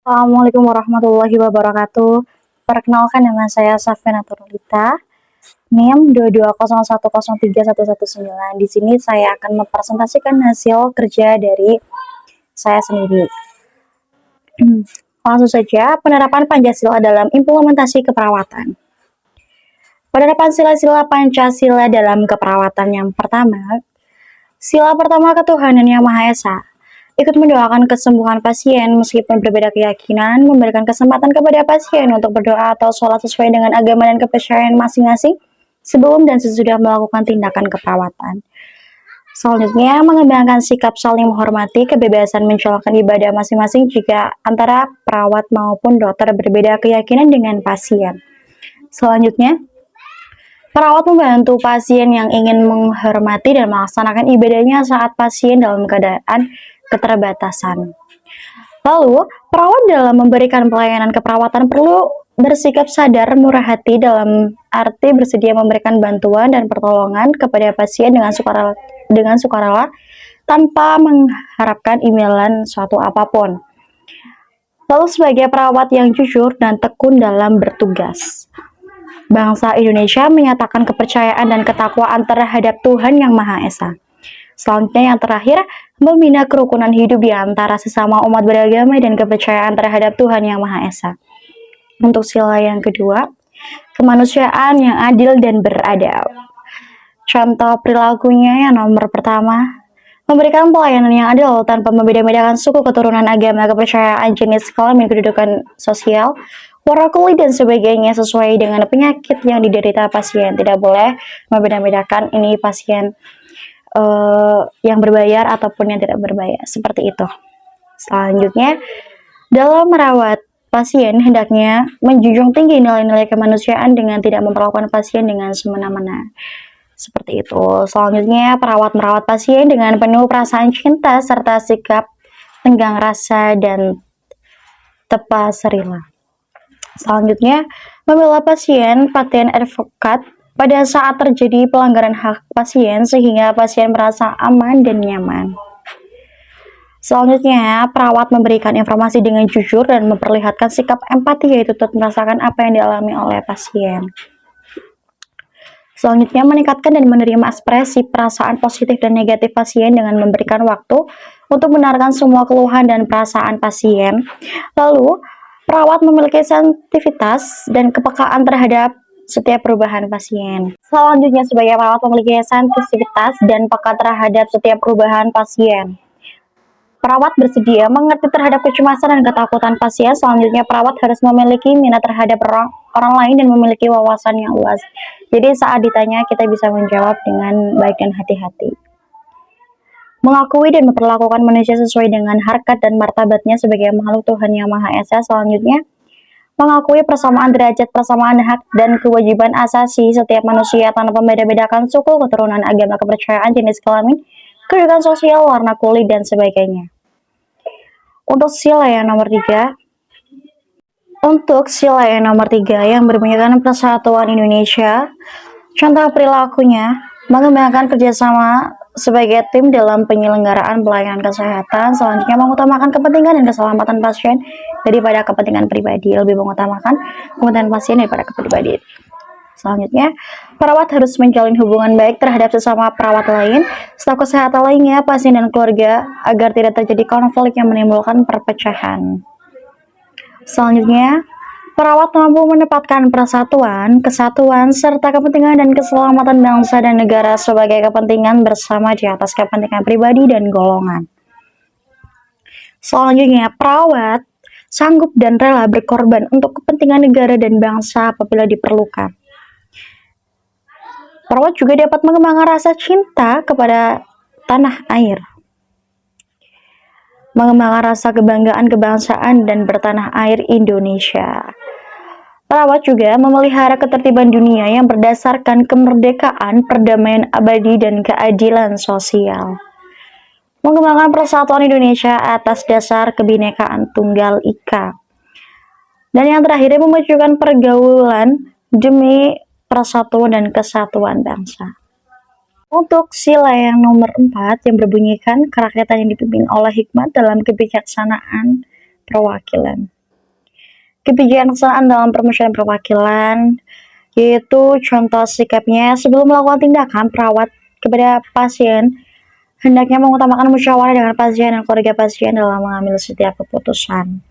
Assalamualaikum warahmatullahi wabarakatuh. Perkenalkan, nama saya Safina Turulita, NIM 220103119. Di sini saya akan mempresentasikan hasil kerja dari saya sendiri. Langsung saja, penerapan Pancasila dalam implementasi keperawatan. Penerapan sila-sila Pancasila dalam keperawatan yang pertama, sila pertama ketuhanan yang Maha Esa. Ikut mendoakan kesembuhan pasien meskipun berbeda keyakinan, memberikan kesempatan kepada pasien untuk berdoa atau sholat sesuai dengan agama dan kepercayaan masing-masing sebelum dan sesudah melakukan tindakan keperawatan. Selanjutnya, mengembangkan sikap saling menghormati kebebasan menjalankan ibadah masing-masing jika antara perawat maupun dokter berbeda keyakinan dengan pasien. Selanjutnya, perawat membantu pasien yang ingin menghormati dan melaksanakan ibadahnya saat pasien dalam keadaan keterbatasan. Lalu, perawat dalam memberikan pelayanan keperawatan perlu bersikap sadar, murah hati dalam arti bersedia memberikan bantuan dan pertolongan kepada pasien dengan sukarela tanpa mengharapkan imbalan suatu apapun. Lalu sebagai perawat yang jujur dan tekun dalam bertugas. Bangsa Indonesia menyatakan kepercayaan dan ketakwaan terhadap Tuhan Yang Maha Esa. Selanjutnya yang terakhir, membina kerukunan hidup di antara sesama umat beragama dan kepercayaan terhadap Tuhan Yang Maha Esa. Untuk sila yang kedua, kemanusiaan yang adil dan beradab. Contoh perilakunya yang nomor pertama, memberikan pelayanan yang adil tanpa membeda-bedakan suku, keturunan, agama, kepercayaan, jenis kelamin, kedudukan sosial, warna kulit, dan sebagainya sesuai dengan penyakit yang diderita pasien. Tidak boleh membeda-bedakan ini pasien yang berbayar ataupun yang tidak berbayar, seperti itu. Selanjutnya, dalam merawat pasien hendaknya menjunjung tinggi nilai-nilai kemanusiaan dengan tidak memperlakukan pasien dengan semena-mena. Seperti itu. Selanjutnya, perawat merawat pasien dengan penuh perasaan cinta serta sikap tenggang rasa dan tepa serila. Selanjutnya, membela pasien advokat pada saat terjadi pelanggaran hak pasien sehingga pasien merasa aman dan nyaman. Selanjutnya, perawat memberikan informasi dengan jujur dan memperlihatkan sikap empati, yaitu turut merasakan apa yang dialami oleh pasien. Selanjutnya, meningkatkan dan menerima ekspresi perasaan positif dan negatif pasien dengan memberikan waktu untuk mendengarkan semua keluhan dan perasaan pasien. Lalu, perawat memiliki sensitivitas dan kepekaan terhadap setiap perubahan pasien. Selanjutnya, sebagai perawat memiliki sensitivitas dan peka terhadap setiap perubahan pasien. Perawat bersedia mengerti terhadap kecemasan dan ketakutan pasien. Selanjutnya, perawat harus memiliki minat terhadap orang lain dan memiliki wawasan yang luas. Jadi saat ditanya, kita bisa menjawab dengan baik dan hati-hati. Mengakui dan memperlakukan manusia sesuai dengan harkat dan martabatnya sebagai makhluk Tuhan Yang Maha Esa. Selanjutnya, mengakui persamaan derajat, persamaan hak, dan kewajiban asasi setiap manusia tanpa membeda-bedakan suku, keturunan, agama, kepercayaan, jenis kelamin, kedudukan sosial, warna kulit, dan sebagainya. Untuk sila yang nomor 3, yang berbunyikan Persatuan Indonesia, contoh perilakunya, mengembangkan kerjasama sebagai tim dalam penyelenggaraan pelayanan kesehatan. Selanjutnya, mengutamakan kepentingan dan keselamatan pasien daripada kepentingan pribadi, lebih mengutamakan kepentingan pasien daripada pribadi. Selanjutnya, perawat harus menjalin hubungan baik terhadap sesama perawat lain, staf kesehatan lainnya, pasien, dan keluarga agar tidak terjadi konflik yang menimbulkan perpecahan. Selanjutnya, perawat mampu menempatkan persatuan, kesatuan, serta kepentingan dan keselamatan bangsa dan negara sebagai kepentingan bersama di atas kepentingan pribadi dan golongan. Selanjutnya, perawat sanggup dan rela berkorban untuk kepentingan negara dan bangsa apabila diperlukan. Perawat juga dapat mengembangkan rasa cinta kepada tanah air, mengembangkan rasa kebanggaan kebangsaan dan bertanah air Indonesia. Perawat juga memelihara ketertiban dunia yang berdasarkan kemerdekaan, perdamaian abadi, dan keadilan sosial. Mengembangkan persatuan Indonesia atas dasar kebinekaan tunggal ika. Dan yang terakhir, memajukan pergaulan demi persatuan dan kesatuan bangsa. Untuk sila yang nomor 4 yang berbunyikan kerakyatan yang dipimpin oleh hikmat dalam kebijaksanaan perwakilan. Kebijaksanaan dalam permusyawaratan perwakilan yaitu contoh sikapnya sebelum melakukan tindakan perawat kepada pasien hendaknya mengutamakan musyawarah dengan pasien dan keluarga pasien dalam mengambil setiap keputusan.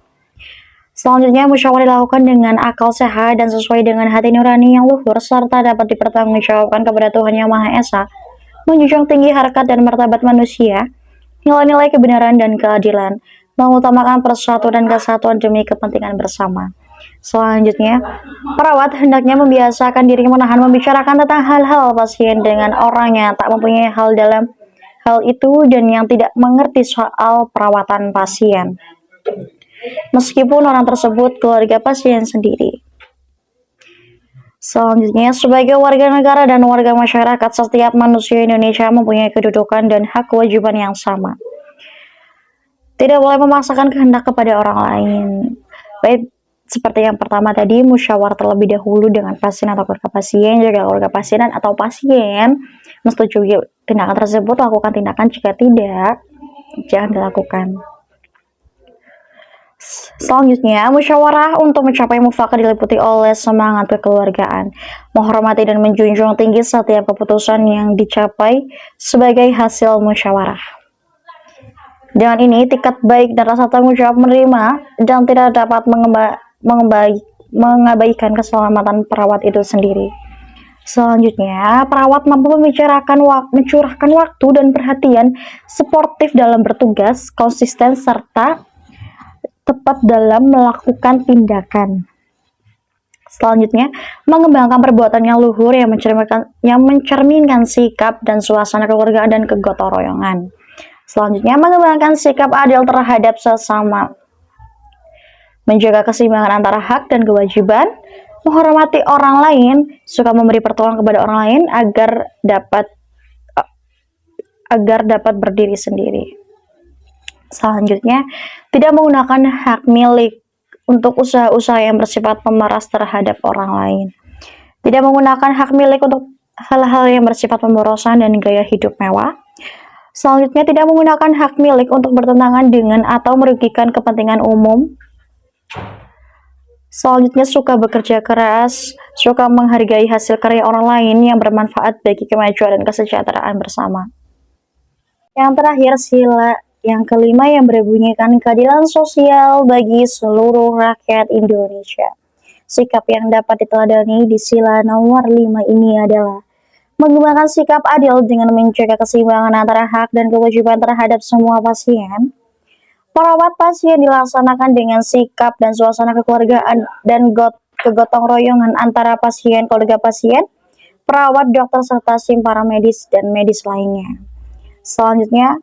Selanjutnya, musyawarah dilakukan dengan akal sehat dan sesuai dengan hati nurani yang luhur serta dapat dipertanggungjawabkan kepada Tuhan Yang Maha Esa, menjunjung tinggi harkat dan martabat manusia, nilai-nilai kebenaran dan keadilan, mengutamakan persatuan dan kesatuan demi kepentingan bersama. Selanjutnya, perawat hendaknya membiasakan diri menahan membicarakan tentang hal-hal pasien dengan orang yang tak mempunyai hal dalam hal itu dan yang tidak mengerti soal perawatan pasien, meskipun orang tersebut keluarga pasien sendiri. Selanjutnya, sebagai warga negara dan warga masyarakat, setiap manusia Indonesia mempunyai kedudukan dan hak kewajiban yang sama. Tidak boleh memaksakan kehendak kepada orang lain. Baik, seperti yang pertama tadi, musyawarah terlebih dahulu dengan pasien atau keluarga pasien. Jika keluarga pasien atau pasien menyetujui tindakan tersebut, lakukan tindakan. Jika tidak, jangan dilakukan. Selanjutnya, musyawarah untuk mencapai mufakat diliputi oleh semangat kekeluargaan, menghormati dan menjunjung tinggi setiap keputusan yang dicapai sebagai hasil musyawarah. Dengan ini, tingkat baik dan rasa tanggung jawab menerima dan tidak dapat mengabaikan keselamatan perawat itu sendiri. Selanjutnya, perawat mampu mencurahkan waktu dan perhatian sportif dalam bertugas, konsisten serta tepat dalam melakukan tindakan. Selanjutnya, mengembangkan perbuatan yang luhur yang mencerminkan sikap dan suasana kekeluargaan dan kegotong royongan. Selanjutnya, mengembangkan sikap adil terhadap sesama, menjaga keseimbangan antara hak dan kewajiban, menghormati orang lain, suka memberi pertolongan kepada orang lain agar dapat berdiri sendiri. Selanjutnya, tidak menggunakan hak milik untuk usaha-usaha yang bersifat pemeras terhadap orang lain. Tidak menggunakan hak milik untuk hal-hal yang bersifat pemborosan dan gaya hidup mewah. Selanjutnya, tidak menggunakan hak milik untuk bertentangan dengan atau merugikan kepentingan umum. Selanjutnya, suka bekerja keras, suka menghargai hasil karya orang lain yang bermanfaat bagi kemajuan dan kesejahteraan bersama. Yang terakhir, sila yang kelima yang berbunyikan keadilan sosial bagi seluruh rakyat Indonesia. Sikap yang dapat diteladani di sila nomor 5 ini adalah mengembangkan sikap adil dengan menjaga keseimbangan antara hak dan kewajiban terhadap semua pasien. Perawat pasien dilaksanakan dengan sikap dan suasana kekeluargaan dan kegotong royongan antara pasien, keluarga pasien, perawat, dokter, serta tim paramedis dan medis lainnya. Selanjutnya,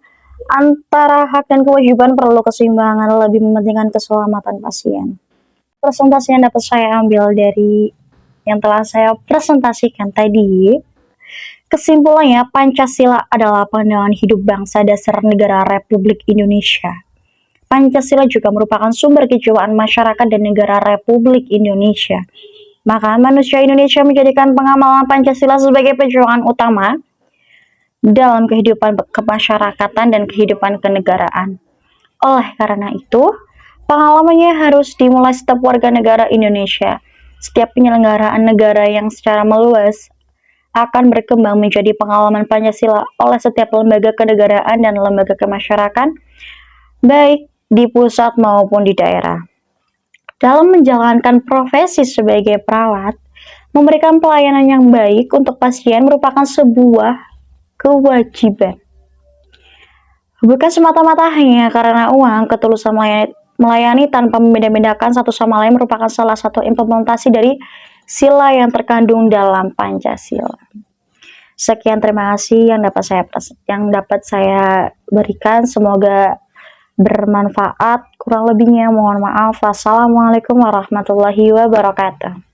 antara hak dan kewajiban perlu keseimbangan, lebih mementingkan keselamatan pasien. Presentasi yang dapat saya ambil dari yang telah saya presentasikan tadi, kesimpulannya, Pancasila adalah pandangan hidup bangsa dasar negara Republik Indonesia. Pancasila juga merupakan sumber kejiwaan masyarakat dan negara Republik Indonesia. Maka manusia Indonesia menjadikan pengamalan Pancasila sebagai perjuangan utama dalam kehidupan kemasyarakatan dan kehidupan kenegaraan. Oleh karena itu, pengalamannya harus dimulai setiap warga negara Indonesia. Setiap penyelenggaraan negara yang secara meluas akan berkembang menjadi pengalaman Pancasila oleh setiap lembaga kenegaraan dan lembaga kemasyarakatan, baik di pusat maupun di daerah. Dalam menjalankan profesi sebagai perawat, memberikan pelayanan yang baik untuk pasien merupakan sebuah kewajiban. Bukan semata-mata hanya karena uang, ketulusan melayani tanpa membeda-bedakan satu sama lain merupakan salah satu implementasi dari sila yang terkandung dalam Pancasila. Sekian, terima kasih yang dapat saya berikan. Semoga bermanfaat. Kurang lebihnya mohon maaf. Wassalamualaikum warahmatullahi wabarakatuh.